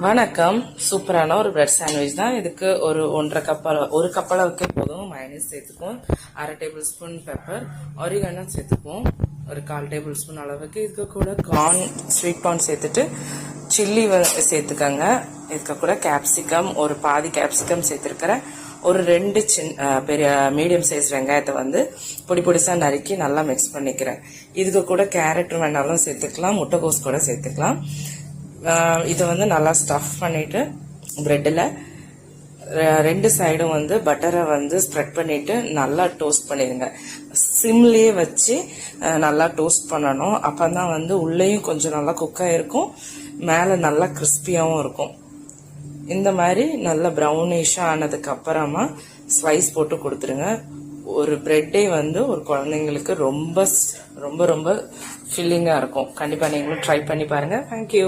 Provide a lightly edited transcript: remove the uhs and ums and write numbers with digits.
வணக்கம். சூப்பரான ஒரு பிரெட் சாண்ட்விச் தான். இதுக்கு ஒரு 1.5 கப் ஒரு கப் அளவுக்கு போதும். மைனஸ் சேர்த்துக்குவோம். 1/2 டேபிள் ஸ்பூன் பெப்பர், ஒரிகனோ சேர்த்துக்குவோம். ஒரு 1/4 டேபிள் ஸ்பூன் அளவுக்கு. இதுக்கு கூட ஸ்வீட் கார்ன் சேர்த்துட்டு சில்லி சேர்த்துக்கங்க. இதுக்கு கூட கேப்சிகம், ஒரு பாதி கேப்சிகம் சேர்த்துருக்கிறேன். ஒரு 2 பெரிய மீடியம் சைஸ் வெங்காயத்தை பொடிசா நறுக்கி நல்லா மிக்ஸ் பண்ணிக்கிறேன். இதுக்கு கூட கேரட் வேணாலும் சேர்த்துக்கலாம், முட்டைகோஸ் கூட சேர்த்துக்கலாம். இதை நல்லா ஸ்டஃப் பண்ணிட்டு பிரெட்டில் 2 சைடும் பட்டரை ஸ்ப்ரெட் பண்ணிட்டு நல்லா டோஸ்ட் பண்ணிடுங்க. சிம்லேயே வச்சு நல்லா டோஸ்ட் பண்ணணும். அப்பதான் உள்ளேயும் கொஞ்சம் நல்லா குக்காக இருக்கும், மேலே நல்லா கிறிஸ்பியாகவும் இருக்கும். இந்த மாதிரி நல்லா ப்ரௌனிஷாக ஆனதுக்கு அப்புறமா ஸ்லைஸ் போட்டு கொடுத்துருங்க. ஒரு பிரெட்டே ஒரு குழந்தைங்களுக்கு ரொம்ப ரொம்ப ரொம்ப ஃபில்லிங்காக இருக்கும். கண்டிப்பாக நீங்களும் ட்ரை பண்ணி பாருங்க. தேங்க்யூ.